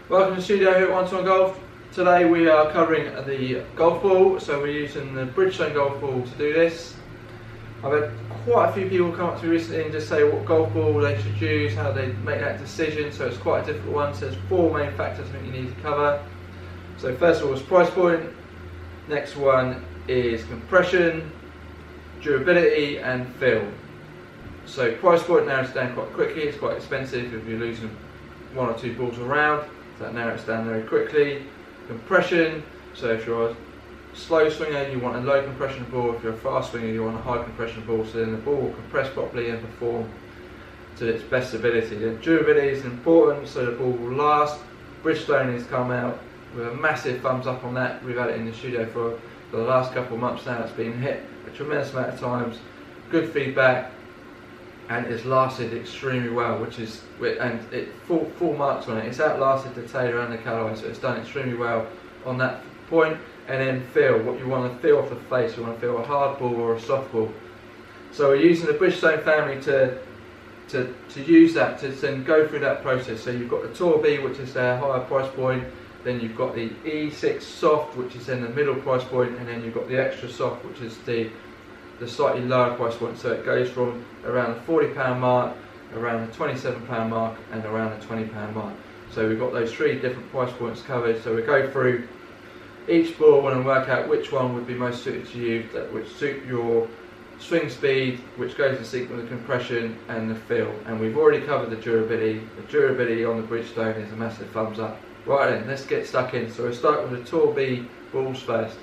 Welcome to the studio here at One to One Golf. Today we are covering the golf ball, so we're using the Bridgestone golf ball to do this. I've had quite a few people come up to me recently and just say what golf ball they should use, how they make that decision, so it's quite a difficult one. So there's four main factors I think you need to cover. So first of all is price point, next one is compression, durability and feel. So price point narrows down quite quickly, it's quite expensive if you're losing one or two balls around, so that narrows down very quickly. Compression, so if you're a slow swinger you want a low compression ball, if you're a fast swinger you want a high compression ball, so then the ball will compress properly and perform to its best ability. Then durability is important, so the ball will last. Bridgestone has come out with a massive thumbs up on that. We've had it in the studio for the last couple of months now. It's been hit a tremendous amount of times, good feedback, and it's lasted extremely well, and it full marks on it. It's outlasted the Taylor and the Callaway, so it's done extremely well on that point. And then feel, what you want to feel off the face, you want to feel a hard ball or a soft ball. So we're using the Bridgestone family to use that, to then go through that process. So you've got the Tour B, which is their higher price point, then you've got the E6 soft, which is in the middle price point, and then you've got the extra soft, which is the slightly lower price point. So it goes from around the £40 mark, around the £27 mark, and around the £20 mark. So we've got those three different price points covered. So we go through each ball and work out which one would be most suited to you, that would suit your swing speed, which goes in sync with the compression and the feel. And we've already covered the durability. The durability on the Bridgestone is a massive thumbs up. Right then, let's get stuck in. So we'll start with the Tour B balls first.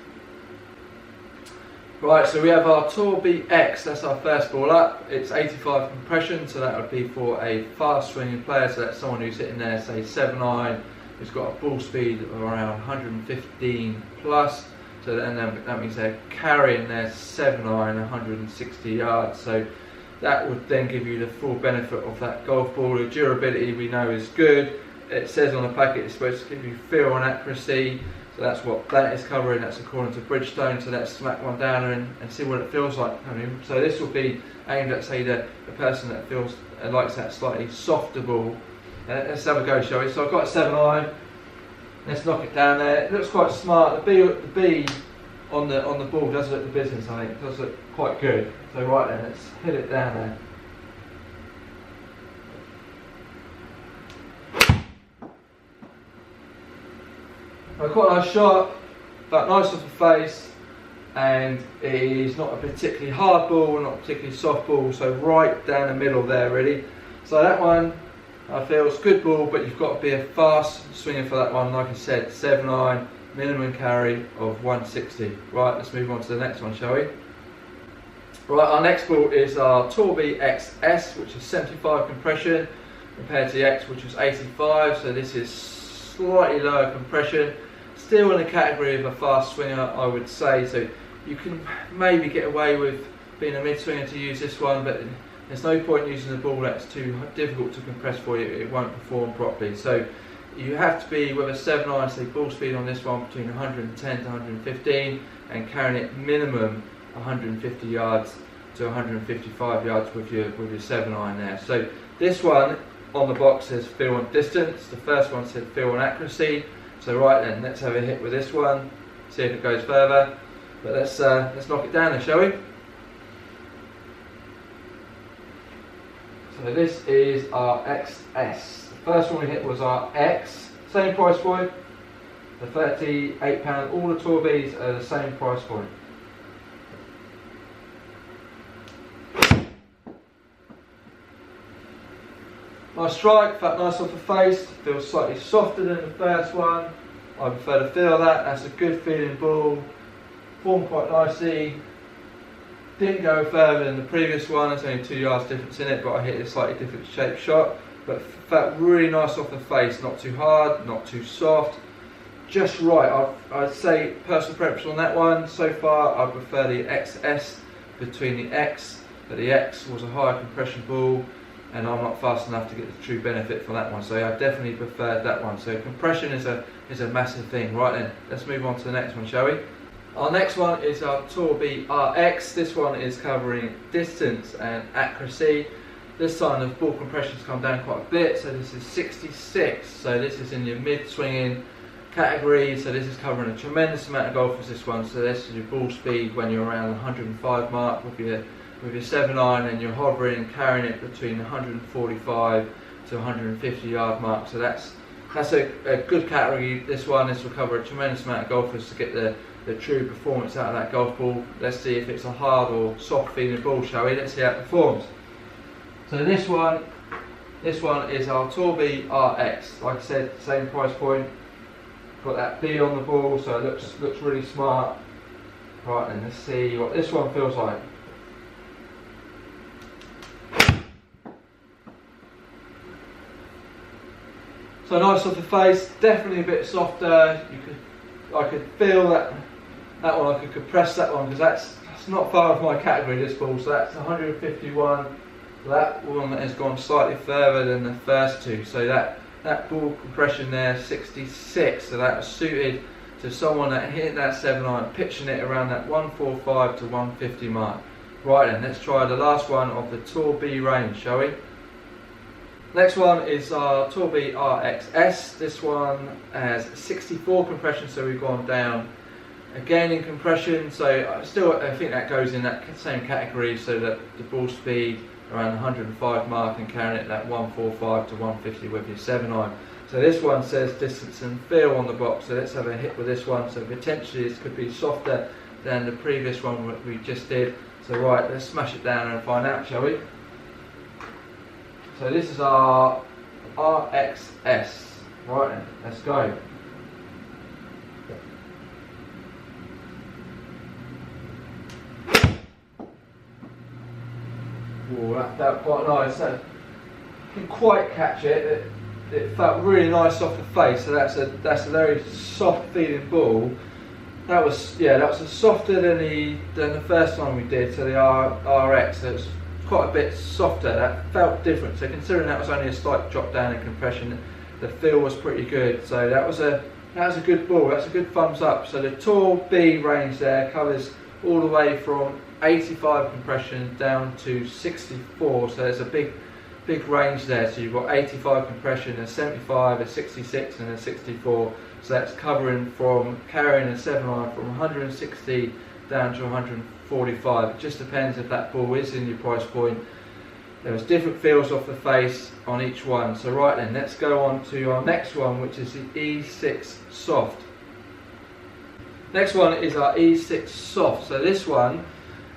Right, so we have our Tour BX, that's our first ball up. It's 85 compression, so that would be for a fast swinging player, so that's someone who's hitting there, say 7-iron, who's got a ball speed of around 115 plus, so then that means they're carrying their 7-iron 160 yards, so that would then give you the full benefit of that golf ball. The durability we know is good. It says on the packet it's supposed to give you feel and accuracy. So that's what that is covering, that's according to Bridgestone, so let's smack one down and see what it feels like. So this will be aimed at, say, the person that likes that slightly softer ball. Let's have a go, shall we? So I've got a 7-iron, let's knock it down there. It looks quite smart. The B on the ball does look the business, I think. It does look quite good. So right then, let's hit it down there. Quite a nice shot, but nice off the face, and it is not a particularly hard ball, not a particularly soft ball, so right down the middle there really. So that one I feel is a good ball, but you've got to be a fast swinger for that one. Like I said, 7-iron, minimum carry of 160. Right, let's move on to the next one, shall we? Right, our next ball is our Tour B XS, which is 75 compression compared to the X, which was 85, so this is slightly lower compression, still in the category of a fast swinger, I would say. So you can maybe get away with being a mid swinger to use this one, but there's no point using a ball that's too difficult to compress for you. It won't perform properly. So you have to be with a 7-iron, say ball speed on this one between 110 to 115, and carrying it minimum 150 yards to 155 yards with your 7-iron there. So this one on the box says feel and distance. The first one said feel and accuracy. So right then, let's have a hit with this one, see if it goes further. But let's knock it down then, shall we? So this is our XS. The first one we hit was our X, same price point, the £38. All the Tour Bs are the same price point. Nice strike, felt nice off the face, feels slightly softer than the first one. I prefer to feel that, that's a good feeling ball. Formed quite nicely. Didn't go further than the previous one, there's only 2 yards difference in it, but I hit a slightly different shaped shot. But felt really nice off the face, not too hard, not too soft. Just right, I'd say personal preference on that one. So far I prefer the XS between the X, but the X was a higher compression ball, and I'm not fast enough to get the true benefit for that one, so I definitely preferred that one. So compression is a massive thing. Right then, let's move on to the next one, shall we? Our next one is our Tour B RX. This one is covering distance and accuracy. This time the ball compression's come down quite a bit, so this is 66. So this is in your mid-swinging category, so this is covering a tremendous amount of golfers, this one. So this is your ball speed when you're around the 105 mark with your 7-iron, and you're hovering, carrying it between 145 to 150 yard mark. So that's a good category, this one. This will cover a tremendous amount of golfers to get the true performance out of that golf ball. Let's see if it's a hard or soft feeling ball, shall we? Let's see how it performs. So this one is our Torby RX. Like I said, same price point. Got that B on the ball, so it looks really smart. Right, then let's see what this one feels like. So nice off the face, definitely a bit softer. I could feel that one. I could compress that one, because that's not far off my category, this ball. So that's 151. That one has gone slightly further than the first two. So that ball compression there, 66. So that was suited to someone that hit that 7-iron, pitching it around that 145 to 150 mark. Right then, let's try the last one of the Tour B range, shall we? Next one is our Tour B RXS. This one has 64 compression, so we've gone down again in compression. So I think that goes in that same category, so that the ball speed around the 105 mark and carrying it that 145 to 150 with your 7-iron. So this one says distance and feel on the box, so let's have a hit with this one. So potentially this could be softer than the previous one that we just did. So right, let's smash it down and find out, shall we? So this is our RXS. Right then, let's go. Oh, that felt quite nice. I didn't quite catch it. It felt really nice off the face. So that's a very soft feeling ball. That was softer than the first one we did. So the RX. So it's quite a bit softer. That felt different. So considering that was only a slight drop down in compression, the feel was pretty good. So that was a good ball. That's a good thumbs up. So the Tour B range there covers all the way from 85 compression down to 64. So there's a big range there. So you've got 85 compression, a 75, a 66 and a 64. So that's covering from carrying a 7-iron from 160 down to 145. It just depends if that ball is in your price point. There's different feels off the face on each one. So right then, let's go on to our next one, which is the E6 Soft. Next one is our E6 Soft. So this one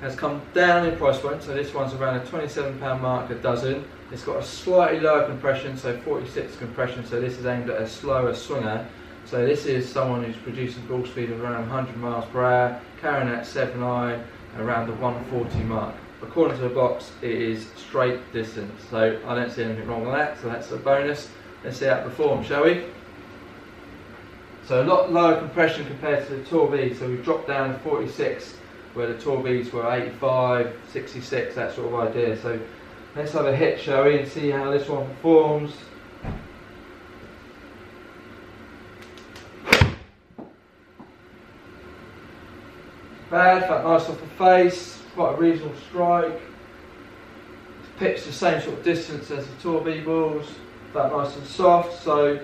has come down in price point. So this one's around a £27 mark a dozen. It's got a slightly lower compression, so 46 compression. So this is aimed at a slower swinger. So this is someone who's producing ball speed of around 100 miles per hour, carrying that 7-iron around the 140 mark. According to the box, it is straight distance. So I don't see anything wrong with that. So that's a bonus. Let's see how it performs, shall we? So a lot lower compression compared to the Tour B. So we've dropped down to 46, where the Tour Bs were 85, 66, that sort of idea. So let's have a hit, shall we, and see how this one performs. Bad, felt nice off the face, quite a reasonable strike. It's pitched the same sort of distance as the Tour B balls, felt nice and soft, so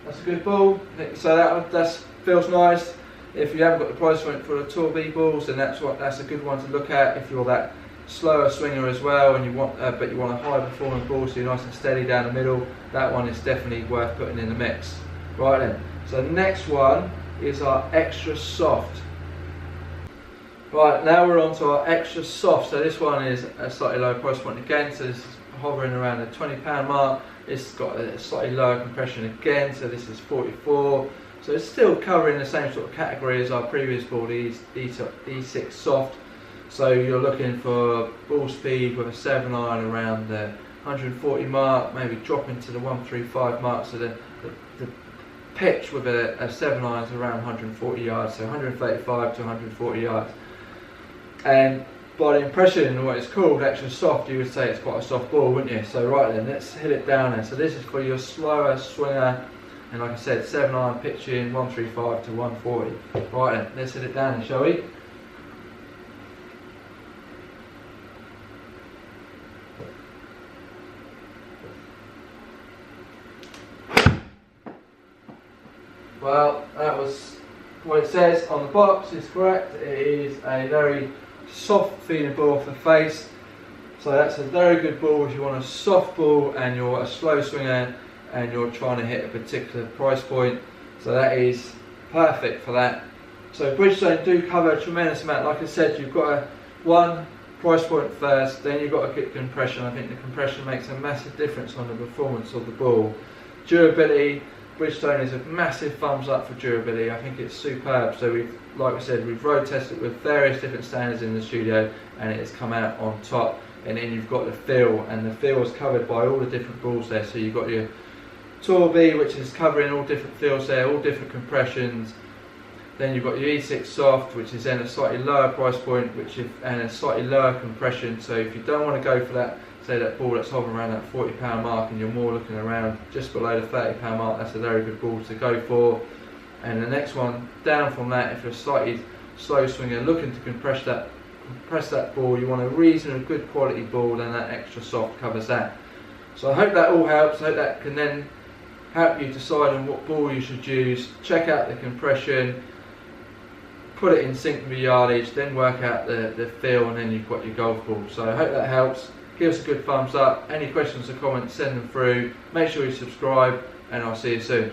that's a good ball. So that feels nice. If you haven't got the price point for the Tour B balls, then that's a good one to look at. If you're that slower swinger as well, and you want but you want a high performing ball, so you're nice and steady down the middle, that one is definitely worth putting in the mix. Right then, so the next one is our Extra Soft. Right, now we're on to our Extra Soft. So this one is a slightly lower price point again, so this is hovering around the £20 mark. It's got a slightly lower compression again, so this is 44. So it's still covering the same sort of category as our previous ball, the E6 Soft. So you're looking for ball speed with a 7-iron around the 140 mark, maybe dropping to the 135 mark. So the pitch with a 7-iron is around 140 yards, so 135 to 140 yards. And by the impression of what it's called, Extra Soft, you would say it's quite a soft ball, wouldn't you? So right then, let's hit it down there. So this is for your slower swinger, and like I said, 7-iron pitching, 135 to 140. Right then, let's hit it down, shall we? Well, that was what it says on the box, is correct. It is a very soft feeling ball for the face. So that's a very good ball if you want a soft ball and you're a slow swinger and you're trying to hit a particular price point. So that is perfect for that. So Bridgestone do cover a tremendous amount. Like I said, you've got a one price point first, then you've got a good compression. I think the compression makes a massive difference on the performance of the ball. Durability, Bridgestone is a massive thumbs up for durability. I think it's superb. So we've, like I said, we've road tested with various different standards in the studio and it has come out on top. And then you've got the feel, and the feel is covered by all the different balls there. So you've got your Tour B, which is covering all different feels there, all different compressions. Then you've got your E6 Soft, which is then a slightly lower price point, and a slightly lower compression. So if you don't want to go for that, say that ball that's hovering around that £40 mark, and you're more looking around just below the £30 mark, that's a very good ball to go for. And the next one down from that, if you're a slightly slow swinger looking to compress that ball, you want a reasonably good quality ball, then that extra soft covers that. So I hope that all helps. I hope that can then help you decide on what ball you should use. Check out the compression, put it in sync with your yardage, then work out the feel, and then you've got your golf ball. So I hope that helps. Give us a good thumbs up. Any questions or comments, send them through. Make sure you subscribe, and I'll see you soon.